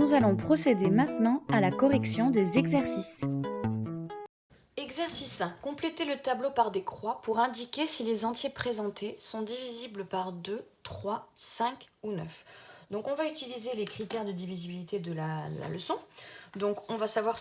Nous allons procéder maintenant à la correction des exercices. Exercice 1. Complétez le tableau par des croix pour indiquer si les entiers présentés sont divisibles par 2, 3, 5 ou 9. Donc on va utiliser les critères de divisibilité de la leçon. Donc on va savoir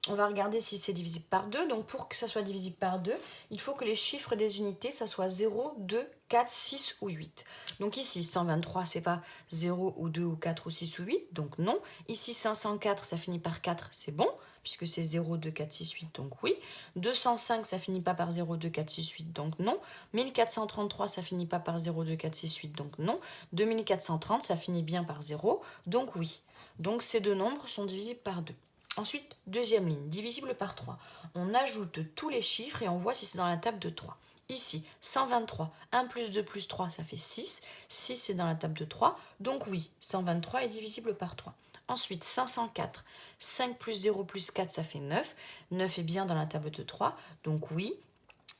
on va regarder si c'est divisible par 2. Donc pour que ça soit divisible par 2, il faut que les chiffres des unités, ça soit 0, 2, 4, 6 ou 8. Donc ici, 123, c'est pas 0 ou 2 ou 4 ou 6 ou 8, donc non. Ici, 504, ça finit par 4, c'est bon, puisque c'est 0, 2, 4, 6, 8, donc oui. 205, ça finit pas par 0, 2, 4, 6, 8, donc non. 1433, ça finit pas par 0, 2, 4, 6, 8, donc non. 2430, ça finit bien par 0, donc oui. Donc ces deux nombres sont divisibles par 2. Ensuite, deuxième ligne, divisible par 3. On ajoute tous les chiffres et on voit si c'est dans la table de 3. Ici, 123, 1 plus 2 plus 3, ça fait 6. 6, c'est dans la table de 3. Donc oui, 123 est divisible par 3. Ensuite, 504, 5 plus 0 plus 4, ça fait 9. 9 est bien dans la table de 3. Donc oui,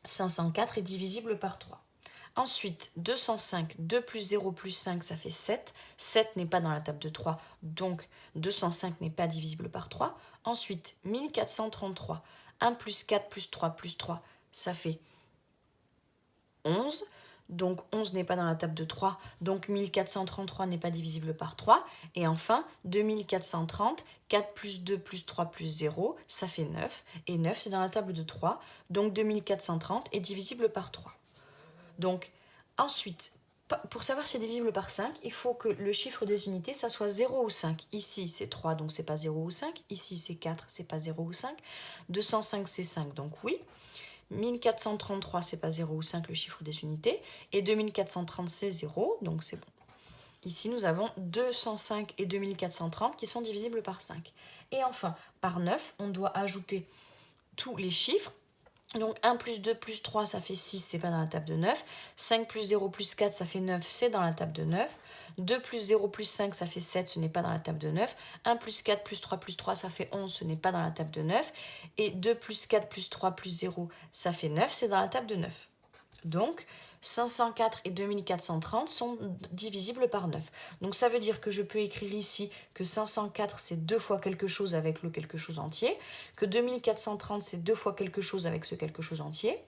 504 est divisible par 3. Ensuite, 205, 2 plus 0 plus 5, ça fait 7. 7 n'est pas dans la table de 3, donc 205 n'est pas divisible par 3. Ensuite, 1433, 1 plus 4 plus 3 plus 3, ça fait 11. Donc 11 n'est pas dans la table de 3, donc 1433 n'est pas divisible par 3. Et enfin, 2430, 4 plus 2 plus 3 plus 0, ça fait 9. Et 9, c'est dans la table de 3, donc 2430 est divisible par 3. Donc, ensuite, pour savoir si c'est divisible par 5, il faut que le chiffre des unités, ça soit 0 ou 5. Ici, c'est 3, donc c'est pas 0 ou 5. Ici, c'est 4, c'est pas 0 ou 5. 205, c'est 5, donc oui. 1433, c'est pas 0 ou 5 le chiffre des unités. Et 2430, c'est 0, donc c'est bon. Ici, nous avons 205 et 2430 qui sont divisibles par 5. Et enfin, par 9, on doit ajouter tous les chiffres. Donc 1 plus 2 plus 3, ça fait 6, c'est pas dans la table de 9. 5 plus 0 plus 4, ça fait 9, c'est dans la table de 9. 2 plus 0 plus 5, ça fait 7, ce n'est pas dans la table de 9. 1 plus 4 plus 3 plus 3, ça fait 11, ce n'est pas dans la table de 9. Et 2 plus 4 plus 3 plus 0, ça fait 9, c'est dans la table de 9. Donc, 504 et 2430 sont divisibles par 9. Donc ça veut dire que je peux écrire ici que 504 c'est 2 fois quelque chose avec le quelque chose entier, que 2430 c'est 2 fois quelque chose avec ce quelque chose entier,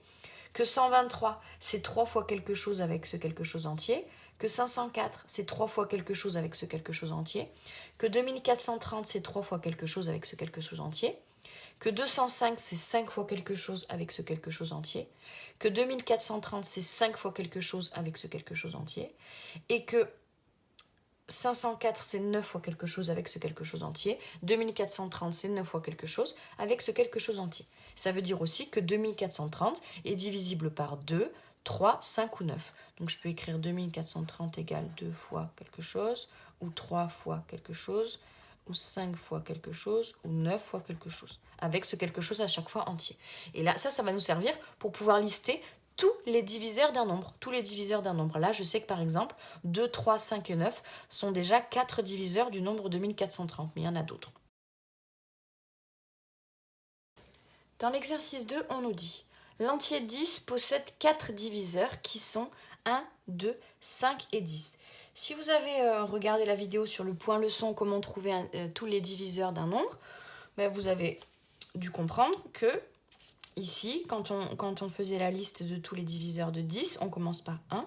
que 123 c'est 3 fois quelque chose avec ce quelque chose entier, que 504 c'est 3 fois quelque chose avec ce quelque chose entier, que 2430 c'est 3 fois quelque chose avec ce quelque chose entier, que 205 c'est 5 fois quelque chose avec ce quelque chose entier, que 2430 c'est 5 fois quelque chose avec ce quelque chose entier, et que 504 c'est 9 fois quelque chose avec ce quelque chose entier, 2430 c'est 9 fois quelque chose avec ce quelque chose entier. Ça veut dire aussi que 2430 est divisible par 2, 3, 5 ou 9. Donc je peux écrire 2430 égale 2 fois quelque chose, ou 3 fois quelque chose, ou 5 fois quelque chose, ou 9 fois quelque chose, avec ce quelque chose à chaque fois entier. Et là, ça va nous servir pour pouvoir lister tous les diviseurs d'un nombre. Tous les diviseurs d'un nombre. Là, je sais que par exemple, 2, 3, 5 et 9 sont déjà 4 diviseurs du nombre de 1430, mais il y en a d'autres. Dans l'exercice 2, on nous dit l'entier 10 possède 4 diviseurs qui sont 1, 2, 5 et 10. Si vous avez regardé la vidéo sur le point leçon, comment trouver tous les diviseurs d'un nombre, ben vous avez dû comprendre que ici, quand on faisait la liste de tous les diviseurs de 10, on commence par 1,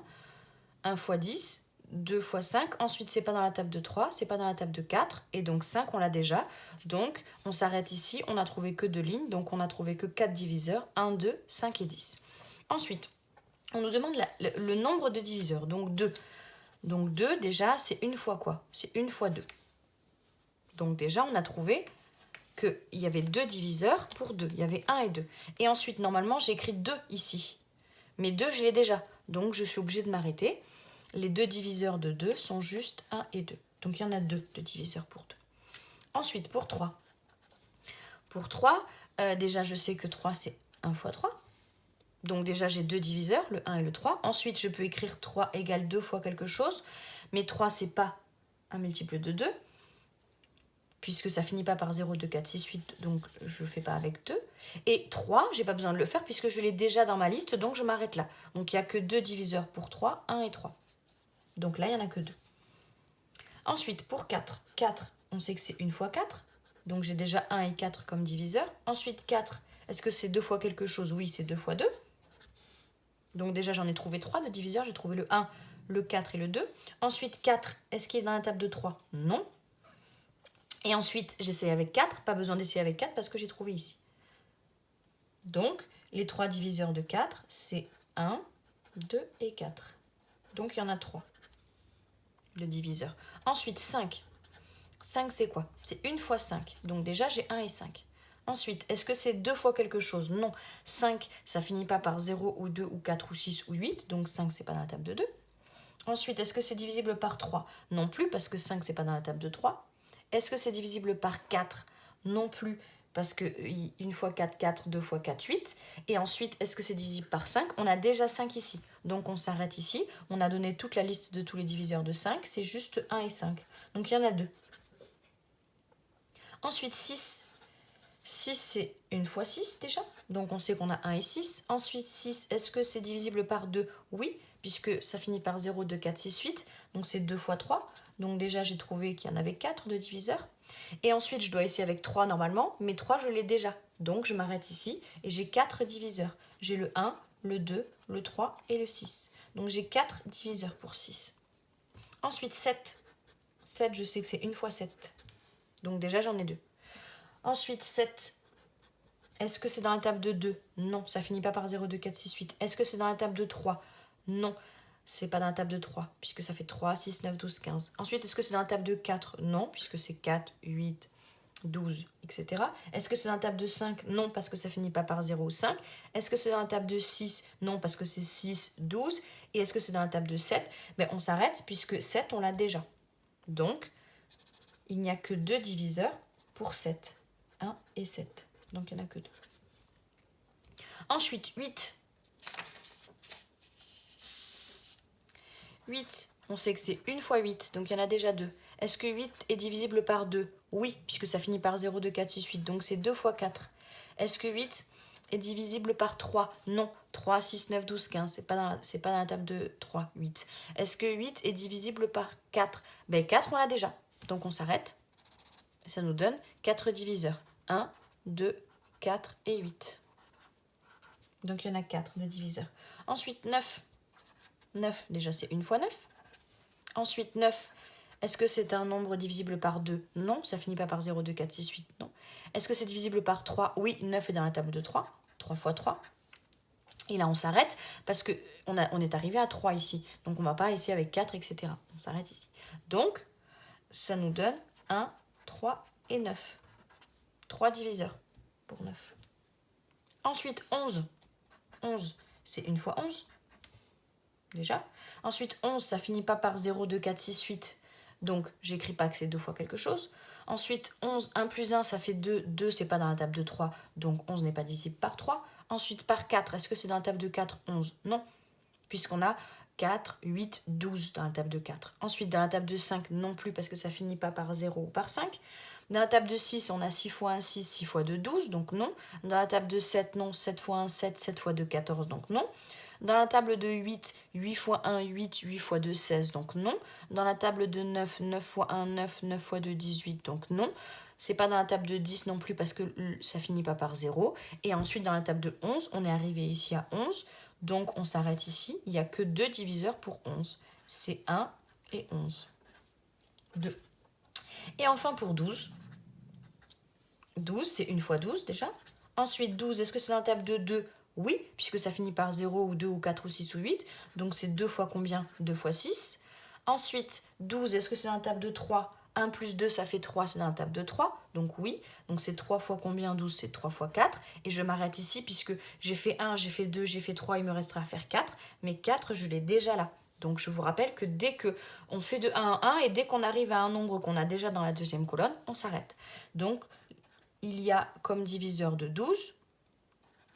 1 fois 10, 2 fois 5, ensuite c'est pas dans la table de 3, c'est pas dans la table de 4, et donc 5 on l'a déjà, donc on s'arrête ici, on n'a trouvé que 2 lignes, donc on n'a trouvé que 4 diviseurs, 1, 2, 5 et 10. Ensuite, on nous demande le nombre de diviseurs, donc 2. Donc 2 déjà c'est une fois quoi? C'est une fois 2. Donc déjà on a trouvé qu'il y avait 2 diviseurs pour 2, il y avait 1 et 2. Et ensuite normalement j'ai écrit 2 ici, mais 2 je l'ai déjà, donc je suis obligée de m'arrêter. Les 2 diviseurs de 2 sont juste 1 et 2. Donc il y en a 2 de diviseurs pour 2. Ensuite, pour 3. Pour 3, déjà je sais que 3 c'est 1 fois 3. Donc déjà j'ai 2 diviseurs, le 1 et le 3. Ensuite je peux écrire 3 égale 2 fois quelque chose. Mais 3 c'est pas un multiple de 2. Puisque ça finit pas par 0, 2, 4, 6, 8. Donc je ne fais pas avec 2. Et 3, j'ai pas besoin de le faire puisque je l'ai déjà dans ma liste. Donc je m'arrête là. Donc il n'y a que 2 diviseurs pour 3, 1 et 3. Donc là, il n'y en a que 2. Ensuite, pour 4. 4, on sait que c'est 1 fois 4. Donc j'ai déjà 1 et 4 comme diviseur. Ensuite 4, est-ce que c'est 2 fois quelque chose? Oui, c'est 2 fois 2. Donc déjà j'en ai trouvé 3 de diviseurs. J'ai trouvé le 1, le 4 et le 2. Ensuite 4, est-ce qu'il est dans la table de 3? Non. Et ensuite j'essaie avec 4. Pas besoin d'essayer avec 4 parce que j'ai trouvé ici. Donc les 3 diviseurs de 4, c'est 1, 2 et 4. Donc il y en a 3 de diviseurs. Ensuite 5. 5 c'est quoi? C'est 1 fois 5. Donc déjà j'ai 1 et 5. Ensuite, est-ce que c'est 2 fois quelque chose? Non. 5, ça finit pas par 0 ou 2 ou 4 ou 6 ou 8. Donc 5, c'est pas dans la table de 2. Ensuite, est-ce que c'est divisible par 3? Non plus, parce que 5, c'est pas dans la table de 3. Est-ce que c'est divisible par 4? Non plus, parce que 1 fois 4, 4, 2 fois 4, 8. Et ensuite, est-ce que c'est divisible par 5? On a déjà 5 ici. Donc on s'arrête ici. On a donné toute la liste de tous les diviseurs de 5. C'est juste 1 et 5. Donc il y en a 2. Ensuite, 6. 6, c'est 1 fois 6 déjà. Donc on sait qu'on a 1 et 6. Ensuite, 6, est-ce que c'est divisible par 2? Oui, puisque ça finit par 0, 2, 4, 6, 8. Donc c'est 2 fois 3. Donc déjà, j'ai trouvé qu'il y en avait 4 de diviseurs. Et ensuite, je dois essayer avec 3 normalement, mais 3, je l'ai déjà. Donc je m'arrête ici et j'ai 4 diviseurs. J'ai le 1, le 2, le 3 et le 6. Donc j'ai 4 diviseurs pour 6. Ensuite, 7. 7, je sais que c'est 1 fois 7. Donc déjà, j'en ai 2. Ensuite, 7. Est-ce que c'est dans la table de 2? Non, ça finit pas par 0, 2, 4, 6, 8. Est-ce que c'est dans la table de 3? Non, c'est pas dans la table de 3, puisque ça fait 3, 6, 9, 12, 15. Ensuite, est-ce que c'est dans la table de 4? Non, puisque c'est 4, 8, 12, etc. Est-ce que c'est dans la table de 5? Non, parce que ça finit pas par 0 ou 5. Est-ce que c'est dans la table de 6? Non, parce que c'est 6, 12. Et est-ce que c'est dans la table de 7? Ben, on s'arrête, puisque 7, on l'a déjà. Donc, il n'y a que 2 diviseurs pour 7. 1 et 7. Donc, il n'y en a que 2. Ensuite, 8. 8, on sait que c'est 1 fois 8, donc il y en a déjà 2. Est-ce que 8 est divisible par 2? Oui, puisque ça finit par 0, 2, 4, 6, 8, donc c'est 2 fois 4. Est-ce que 8 est divisible par 3? Non. 3, 6, 9, 12, 15, c'est pas dans la table de 3, 8. Est-ce que 8 est divisible par 4? Ben 4, on l'a déjà. Donc on s'arrête. Ça nous donne 4 diviseurs. 1, 2, 4 et 8. Donc il y en a 4 de diviseurs. Ensuite, 9. 9, déjà c'est 1 fois 9. Ensuite, 9, est-ce que c'est un nombre divisible par 2? Non, ça finit pas par 0, 2, 4, 6, 8, non. Est-ce que c'est divisible par 3? Oui, 9 est dans la table de 3. 3 fois 3. Et là, on s'arrête parce qu'on est arrivé à 3 ici. Donc, on ne va pas essayer avec 4, etc. On s'arrête ici. Donc, ça nous donne 1, 3 et 9. 3 diviseurs pour 9. Ensuite, 11. 11, c'est 1 fois 11. Déjà. Ensuite, 11, ça finit pas par 0, 2, 4, 6, 8. Donc, j'écris pas que c'est 2 fois quelque chose. Ensuite, 11, 1 plus 1, ça fait 2. 2, c'est pas dans la table de 3. Donc, 11 n'est pas divisible par 3. Ensuite, par 4, est-ce que c'est dans la table de 4? 11. Non, puisqu'on a 4, 8, 12 dans la table de 4. Ensuite, dans la table de 5, non plus, parce que ça finit pas par 0 ou par 5. Dans la table de 6, on a 6 fois 1, 6, 6 fois 2, 12, donc non. Dans la table de 7, non, 7 fois 1, 7, 7 fois 2, 14, donc non. Dans la table de 8, 8 fois 1, 8, 8 fois 2, 16, donc non. Dans la table de 9, 9 fois 1, 9, 9 fois 2, 18, donc non. C'est pas dans la table de 10 non plus parce que ça finit pas par 0. Et ensuite, dans la table de 11, on est arrivé ici à 11. Donc, on s'arrête ici. Il n'y a que 2 diviseurs pour 11. C'est 1 et 11. 2. Et enfin, pour 12. 12, c'est 1 fois 12 déjà. Ensuite, 12, est-ce que c'est dans la table de 2? Oui, puisque ça finit par 0 ou 2 ou 4 ou 6 ou 8. Donc, c'est 2 fois combien? 2 fois 6. Ensuite, 12, est-ce que c'est dans la table de 3? 1 plus 2, ça fait 3, c'est dans la table de 3. Donc oui, donc c'est 3 fois combien? 12, c'est 3 fois 4. Et je m'arrête ici puisque j'ai fait 1, j'ai fait 2, j'ai fait 3, il me restera à faire 4. Mais 4, je l'ai déjà là. Donc je vous rappelle que dès qu'on fait de 1 en 1 et dès qu'on arrive à un nombre qu'on a déjà dans la deuxième colonne, on s'arrête. Donc il y a comme diviseur de 12,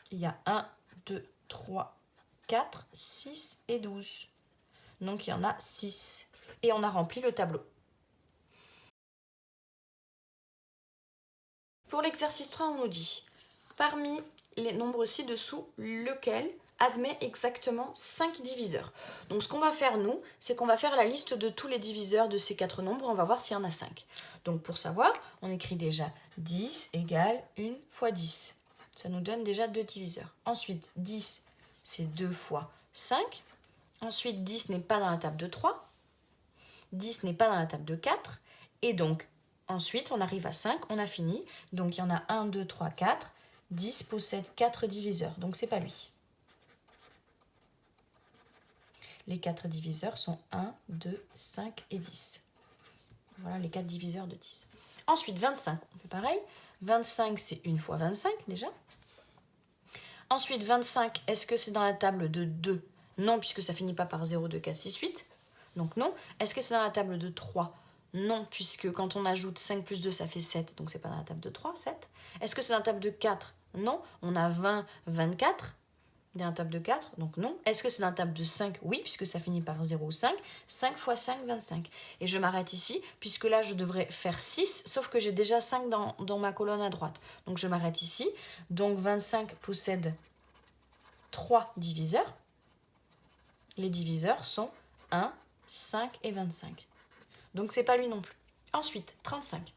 il y a 1, 2, 3, 4, 6 et 12. Donc il y en a 6. Et on a rempli le tableau. Pour l'exercice 3, on nous dit, parmi les nombres ci-dessous, lequel admet exactement 5 diviseurs. Donc ce qu'on va faire nous, c'est qu'on va faire la liste de tous les diviseurs de ces 4 nombres, on va voir s'il y en a 5. Donc pour savoir, on écrit déjà 10 égale 1 fois 10. Ça nous donne déjà 2 diviseurs. Ensuite, 10, c'est 2 fois 5. Ensuite, 10 n'est pas dans la table de 3. 10 n'est pas dans la table de 4. Et donc, ensuite, on arrive à 5, on a fini. Donc, il y en a 1, 2, 3, 4. 10 possède 4 diviseurs, donc c'est pas lui. Les 4 diviseurs sont 1, 2, 5 et 10. Voilà les 4 diviseurs de 10. Ensuite, 25, on fait pareil. 25, c'est 1 fois 25 déjà. Ensuite, 25, est-ce que c'est dans la table de 2? Non, puisque ça finit pas par 0, 2, 4, 6, 8. Donc non. Est-ce que c'est dans la table de 3? Non, puisque quand on ajoute 5 plus 2, ça fait 7. Donc c'est pas dans la table de 3, 7. Est-ce que c'est dans la table de 4? Non. On a 20, 24. Dans la table de 4, donc non. Est-ce que c'est dans la table de 5? Oui, puisque ça finit par 0, 5. 5 fois 5, 25. Et je m'arrête ici, puisque là, je devrais faire 6, sauf que j'ai déjà 5 dans ma colonne à droite. Donc je m'arrête ici. Donc 25 possède 3 diviseurs. Les diviseurs sont 1, 5 et 25. Donc c'est pas lui non plus. Ensuite, 35.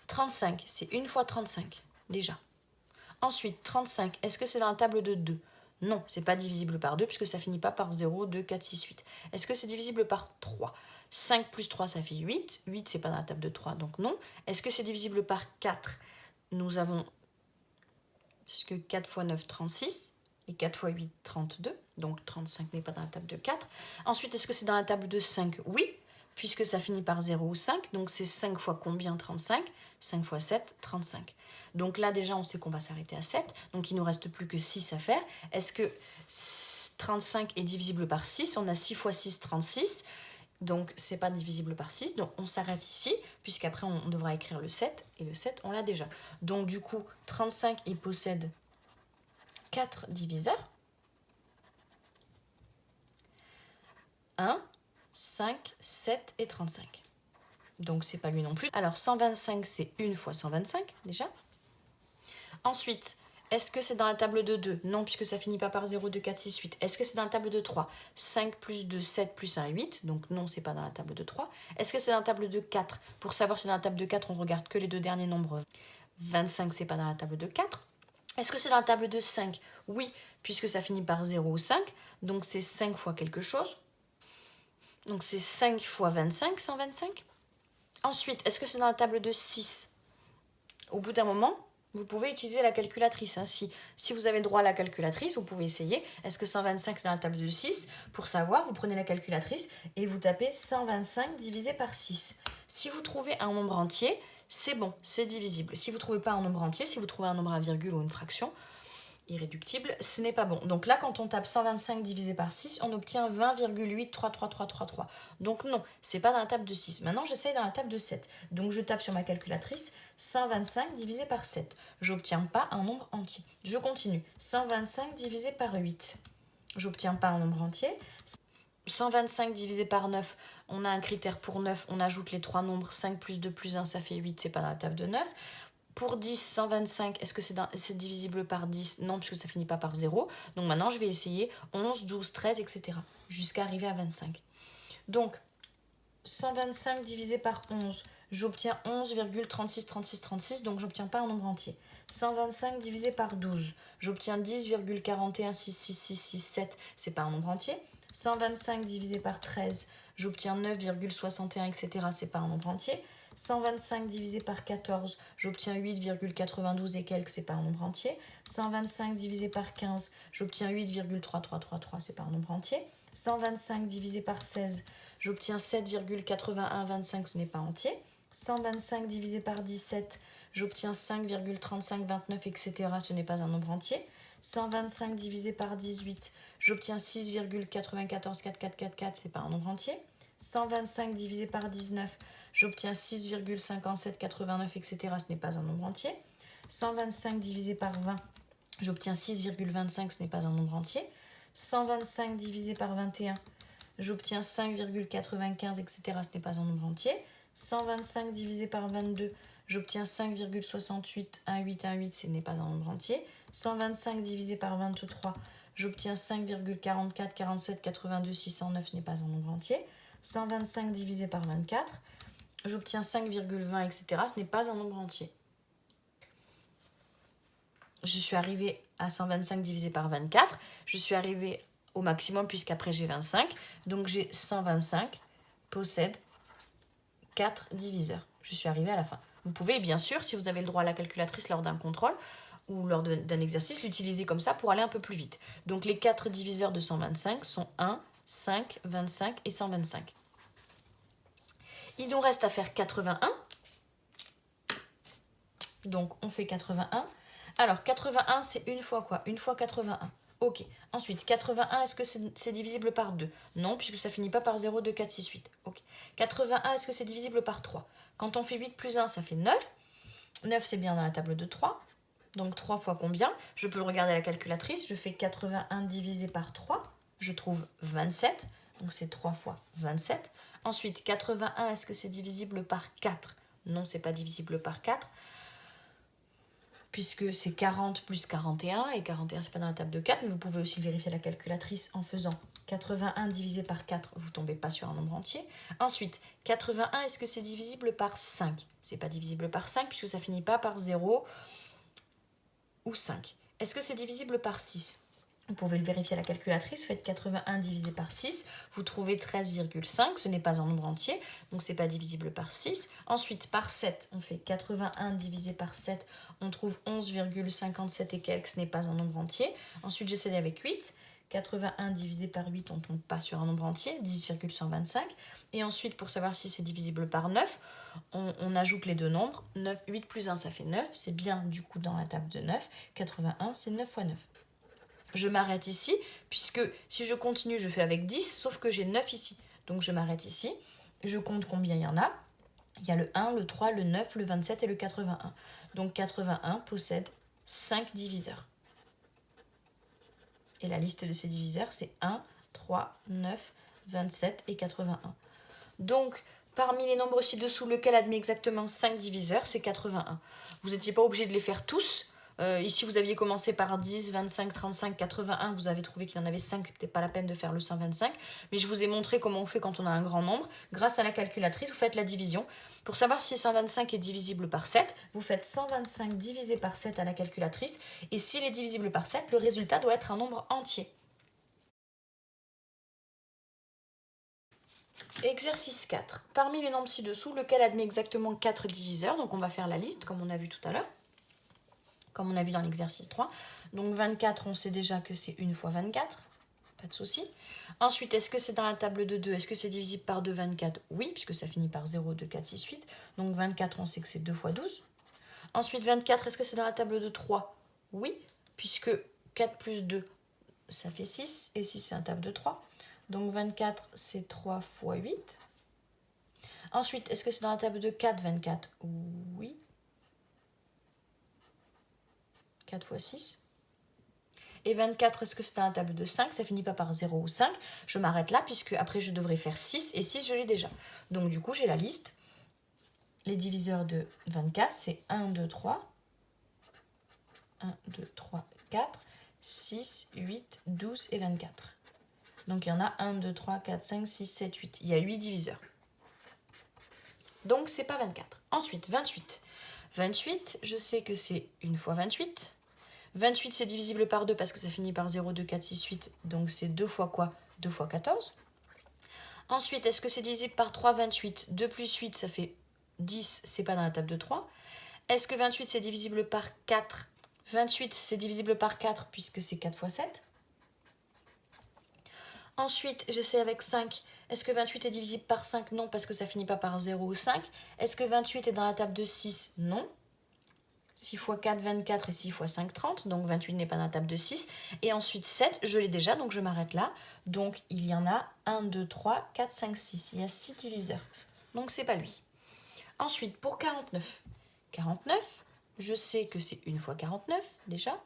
35, c'est 1 fois 35, déjà. Ensuite, 35, est-ce que c'est dans la table de 2? Non, c'est pas divisible par 2 puisque ça finit pas par 0, 2, 4, 6, 8. Est-ce que c'est divisible par 3? 5 plus 3, ça fait 8. 8, c'est pas dans la table de 3, donc non. Est-ce que c'est divisible par 4? Nous avons, puisque 4 fois 9, 36. Et 4 fois 8, 32. Donc 35 n'est pas dans la table de 4. Ensuite, est-ce que c'est dans la table de 5? Oui, puisque ça finit par 0 ou 5. Donc c'est 5 fois combien? 35. 5 fois 7, 35. Donc là, déjà, on sait qu'on va s'arrêter à 7. Donc il ne nous reste plus que 6 à faire. Est-ce que 35 est divisible par 6? On a 6 fois 6, 36. Donc c'est pas divisible par 6. Donc on s'arrête ici, puisqu'après on devra écrire le 7. Et le 7, on l'a déjà. Donc du coup, 35, il possède 4 diviseurs. 1, 5, 7 et 35. Donc c'est pas lui non plus. Alors 125, c'est 1 fois 125 déjà. Ensuite, est-ce que c'est dans la table de 2? Non, puisque ça finit pas par 0, 2, 4, 6, 8. Est-ce que c'est dans la table de 3? 5 plus 2, 7 plus 1, 8. Donc non, c'est pas dans la table de 3. Est-ce que c'est dans la table de 4? Pour savoir si c'est dans la table de 4, on regarde que les deux derniers nombres. 25, c'est pas dans la table de 4. Est-ce que c'est dans la table de 5? Oui, puisque ça finit par 0 ou 5. Donc c'est 5 fois quelque chose. Donc c'est 5 fois 25, 125. Ensuite, est-ce que c'est dans la table de 6? Au bout d'un moment, vous pouvez utiliser la calculatrice. Hein. Si vous avez droit à la calculatrice, vous pouvez essayer. Est-ce que 125 c'est dans la table de 6? Pour savoir, vous prenez la calculatrice et vous tapez 125 divisé par 6. Si vous trouvez un nombre entier, c'est bon, c'est divisible. Si vous ne trouvez pas un nombre entier, si vous trouvez un nombre à virgule ou une fraction irréductible, ce n'est pas bon. Donc là, quand on tape 125 divisé par 6, on obtient 20,8333333. Donc non, c'est pas dans la table de 6. Maintenant, j'essaye dans la table de 7. Donc je tape sur ma calculatrice 125 divisé par 7. J'obtiens pas un nombre entier. Je continue. 125 divisé par 8. J'obtiens pas un nombre entier. 125 divisé par 9, on a un critère pour 9, on ajoute les 3 nombres, 5 plus 2 plus 1, ça fait 8, c'est pas dans la table de 9. Pour 10, 125, est-ce que c'est divisible par 10? Non, puisque ça finit pas par 0. Donc maintenant, je vais essayer 11, 12, 13, etc. jusqu'à arriver à 25. Donc, 125 divisé par 11, j'obtiens 11,363636, donc j'obtiens pas un nombre entier. 125 divisé par 12, j'obtiens 10,4166667, c'est pas un nombre entier. 125 divisé par 13, j'obtiens 9,61, etc., c'est pas un nombre entier. 125 divisé par 14, j'obtiens 8,92 et quelques, c'est pas un nombre entier. 125 divisé par 15, j'obtiens 8,3333, c'est pas un nombre entier. 125 divisé par 16, j'obtiens 7,8125, ce n'est pas entier. 125 divisé par 17, j'obtiens 5,3529, etc., ce n'est pas un nombre entier. 125 divisé par 18, j'obtiens 6,944444, c'est pas un nombre entier. 125 divisé par 19, j'obtiens 6,5789, etc., ce n'est pas un nombre entier. 125 divisé par 20, j'obtiens 6,25, ce n'est pas un nombre entier. 125 divisé par 21, j'obtiens 5,95, etc., ce n'est pas un nombre entier. 125 divisé par 22, j'obtiens 5,68, 1, 8, 1, 8, ce n'est pas un nombre entier. 125 divisé par 23, j'obtiens 5,44, 47, 82, 609, ce n'est pas un nombre entier. 125 divisé par 24, j'obtiens 5,20, etc. Ce n'est pas un nombre entier. Je suis arrivée à 125 divisé par 24. Je suis arrivée au maximum puisqu'après j'ai 25. Donc j'ai 125 possède 4 diviseurs. Je suis arrivée à la fin. Vous pouvez bien sûr, si vous avez le droit à la calculatrice lors d'un contrôle ou lors d'un exercice, l'utiliser comme ça pour aller un peu plus vite. Donc les 4 diviseurs de 125 sont 1, 5, 25 et 125. Il nous reste à faire 81. Donc on fait 81. Alors 81 c'est une fois quoi? Une fois 81. Ok. Ensuite 81, est-ce que c'est divisible par 2? Non, puisque ça finit pas par 0, 2, 4, 6, 8. Ok. 81, est-ce que c'est divisible par 3? Quand on fait 8 plus 1, ça fait 9. 9 c'est bien dans la table de 3. Donc 3 fois combien? Je peux le regarder à la calculatrice. Je fais 81 divisé par 3. Je trouve 27. Donc c'est 3 fois 27. Ensuite 81, est-ce que c'est divisible par 4? Non, c'est pas divisible par 4. Puisque c'est 40 plus 41, et 41 c'est pas dans la table de 4, mais vous pouvez aussi vérifier la calculatrice en faisant 81 divisé par 4, vous tombez pas sur un nombre entier. Ensuite, 81, est-ce que c'est divisible par 5? C'est pas divisible par 5 puisque ça finit pas par 0 ou 5. Est-ce que c'est divisible par 6? Vous pouvez le vérifier à la calculatrice, vous faites 81 divisé par 6, vous trouvez 13,5, ce n'est pas un nombre entier, donc c'est pas divisible par 6. Ensuite, par 7, on fait 81 divisé par 7, on trouve 11,57 et quelques, ce n'est pas un nombre entier. Ensuite, j'essaie avec 8, 81 divisé par 8, on ne tombe pas sur un nombre entier, 10,125. Et ensuite, pour savoir si c'est divisible par 9, on ajoute les deux nombres, 9, 8 plus 1, ça fait 9, c'est bien du coup dans la table de 9, 81, c'est 9 fois 9. Je m'arrête ici, puisque si je continue, je fais avec 10, sauf que j'ai 9 ici. Donc je m'arrête ici, je compte combien il y en a. Il y a le 1, le 3, le 9, le 27 et le 81. Donc 81 possède 5 diviseurs. Et la liste de ces diviseurs, c'est 1, 3, 9, 27 et 81. Donc, parmi les nombres ci-dessous, lequel admet exactement 5 diviseurs, c'est 81. Vous n'étiez pas obligé de les faire tous. Ici, vous aviez commencé par 10, 25, 35, 81. Vous avez trouvé qu'il y en avait 5, c'était pas la peine de faire le 125. Mais je vous ai montré comment on fait quand on a un grand nombre. Grâce à la calculatrice, vous faites la division. Pour savoir si 125 est divisible par 7, vous faites 125 divisé par 7 à la calculatrice. Et s'il est divisible par 7, le résultat doit être un nombre entier. Exercice 4. Parmi les nombres ci-dessous, lequel admet exactement 4 diviseurs? Donc on va faire la liste comme on a vu tout à l'heure. Comme on a vu dans l'exercice 3. Donc 24, on sait déjà que c'est 1 fois 24. Pas de souci. Ensuite, est-ce que c'est dans la table de 2? Est-ce que c'est divisible par 2, 24? Oui, puisque ça finit par 0, 2, 4, 6, 8. Donc 24, on sait que c'est 2 fois 12. Ensuite, 24, est-ce que c'est dans la table de 3? Oui, puisque 4 plus 2, ça fait 6. Et 6, c'est la table de 3. Donc 24, c'est 3 fois 8. Ensuite, est-ce que c'est dans la table de 4, 24? Oui. 4 fois 6. Et 24, est-ce que c'est dans la table de 5? Ça finit pas par 0 ou 5. Je m'arrête là, puisque après, je devrais faire 6. Et 6, je l'ai déjà. Donc, du coup, j'ai la liste. Les diviseurs de 24, c'est 1, 2, 3. 1, 2, 3, 4, 6, 8, 12 et 24. Donc, il y en a 1, 2, 3, 4, 5, 6, 7, 8. Il y a 8 diviseurs. Donc, c'est pas 24. Ensuite, 28. 28, je sais que c'est 1 fois 28. 28, c'est divisible par 2 parce que ça finit par 0, 2, 4, 6, 8. Donc, c'est 2 fois quoi? 2 fois 14. Ensuite, est-ce que c'est divisible par 3, 28? 2 plus 8, ça fait 10. C'est pas dans la table de 3. Est-ce que 28, c'est divisible par 4? 28, c'est divisible par 4 puisque c'est 4 fois 7. Ensuite, j'essaie avec 5. Est-ce que 28 est divisible par 5? Non, parce que ça finit pas par 0 ou 5. Est-ce que 28 est dans la table de 6? Non. 6 fois 4, 24 et 6 fois 5, 30. Donc 28 n'est pas dans la table de 6. Et ensuite 7, je l'ai déjà, donc je m'arrête là. Donc il y en a 1, 2, 3, 4, 5, 6. Il y a 6 diviseurs. Donc c'est pas lui. Ensuite, pour 49. 49, je sais que c'est 1 fois 49 déjà.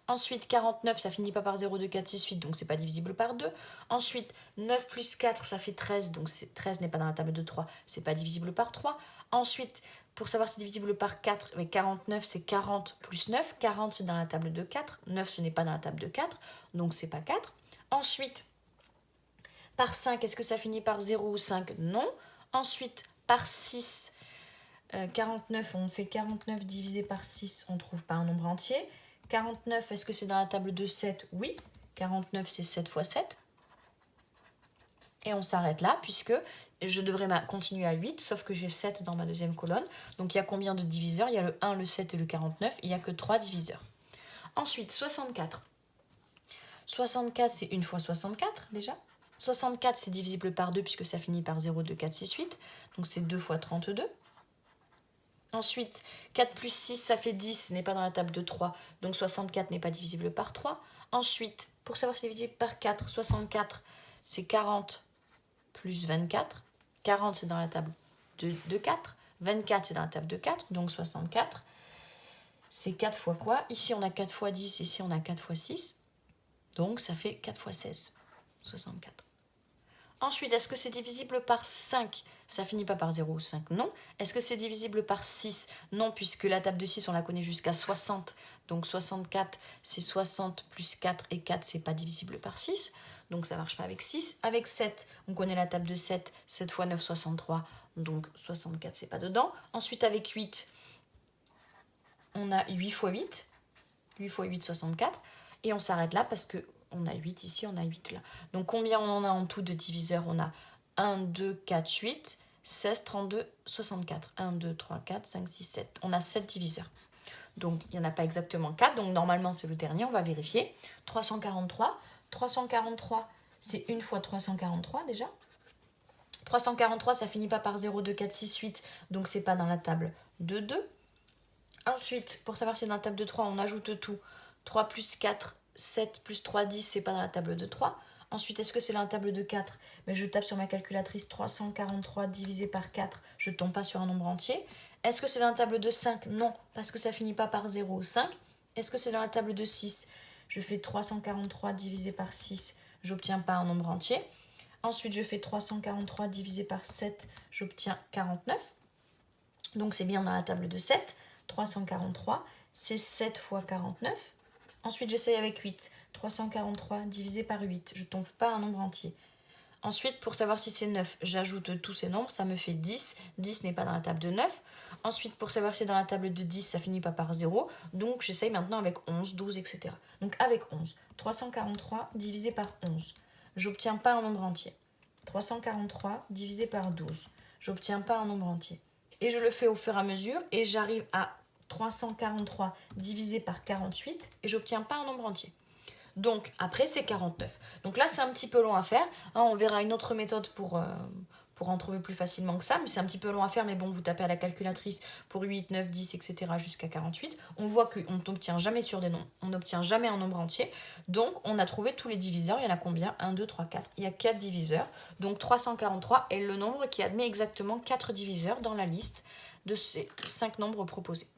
Ensuite, 49, ça finit pas par 0, 2, 4, 6, 8, donc c'est pas divisible par 2. Ensuite, 9 plus 4, ça fait 13, donc 13 n'est pas dans la table de 3, c'est pas divisible par 3. Ensuite, pour savoir si c'est divisible par 4, mais 49, c'est 40 plus 9. 40, c'est dans la table de 4. 9, ce n'est pas dans la table de 4, donc c'est pas 4. Ensuite, par 5, est-ce que ça finit par 0 ou 5? Non. Ensuite, par 6, 49, on fait 49 divisé par 6, on ne trouve pas un nombre entier. 49, est-ce que c'est dans la table de 7? Oui. 49, c'est 7 fois 7. Et on s'arrête là, puisque je devrais continuer à 8, sauf que j'ai 7 dans ma deuxième colonne. Donc il y a combien de diviseurs? Il y a le 1, le 7 et le 49. Il n'y a que 3 diviseurs. Ensuite, 64. 64, c'est 1 fois 64 déjà. 64, c'est divisible par 2, puisque ça finit par 0, 2, 4, 6, 8. Donc c'est 2 fois 32. Ensuite, 4 plus 6, ça fait 10, ce n'est pas dans la table de 3, donc 64 n'est pas divisible par 3. Ensuite, pour savoir si c'est divisible par 4, 64, c'est 40 plus 24. 40, c'est dans la table de 4. 24, c'est dans la table de 4, donc 64. C'est 4 fois quoi? Ici, on a 4 fois 10, ici, on a 4 fois 6. Donc, ça fait 4 fois 16, 64. Ensuite, est-ce que c'est divisible par 5? Ça finit pas par 0 ou 5, non. Est-ce que c'est divisible par 6? Non, puisque la table de 6, on la connaît jusqu'à 60. Donc 64, c'est 60 plus 4, et 4, c'est pas divisible par 6. Donc ça marche pas avec 6. Avec 7, on connaît la table de 7. 7 fois 9, 63. Donc 64, c'est pas dedans. Ensuite, avec 8, on a 8 fois 8. 8 fois 8, 64. Et on s'arrête là parce que on a 8 ici, on a 8 là. Donc combien on en a en tout de diviseurs? On a 1, 2, 4, 8, 16, 32, 64. 1, 2, 3, 4, 5, 6, 7. On a 7 diviseurs. Donc il n'y en a pas exactement 4, donc normalement c'est le dernier, on va vérifier. 343. 343, c'est 1 fois 343 déjà. 343, ça finit pas par 0, 2, 4, 6, 8, donc c'est pas dans la table de 2. Ensuite, pour savoir si c'est dans la table de 3, on ajoute tout. 3 plus 4, 7 plus 3, 10, c'est pas dans la table de 3. Ensuite, est-ce que c'est dans la table de 4? Mais je tape sur ma calculatrice 343 divisé par 4, je tombe pas sur un nombre entier. Est-ce que c'est dans la table de 5? Non, parce que ça finit pas par 0 ou 5. Est-ce que c'est dans la table de 6? Je fais 343 divisé par 6, j'obtiens pas un nombre entier. Ensuite, je fais 343 divisé par 7, j'obtiens 49. Donc c'est bien dans la table de 7. 343, c'est 7 fois 49. Ensuite, j'essaye avec 8. 343 divisé par 8, je ne tombe pas un nombre entier. Ensuite, pour savoir si c'est 9, j'ajoute tous ces nombres, ça me fait 10. 10 n'est pas dans la table de 9. Ensuite, pour savoir si c'est dans la table de 10, ça finit pas par 0. Donc, j'essaye maintenant avec 11, 12, etc. Donc, avec 11, 343 divisé par 11, j'obtiens pas un nombre entier. 343 divisé par 12, j'obtiens pas un nombre entier. Et je le fais au fur et à mesure et j'arrive à 343 divisé par 48 et j'obtiens pas un nombre entier. Donc après c'est 49. Donc là c'est un petit peu long à faire. On verra une autre méthode pour en trouver plus facilement que ça, mais c'est un petit peu long à faire, mais bon, vous tapez à la calculatrice pour 8, 9, 10, etc. jusqu'à 48. On voit qu'on n'obtient jamais sur des nombres, on n'obtient jamais un nombre entier. Donc on a trouvé tous les diviseurs, il y en a combien? 1, 2, 3, 4. Il y a 4 diviseurs. Donc 343 est le nombre qui admet exactement 4 diviseurs dans la liste de ces 5 nombres proposés.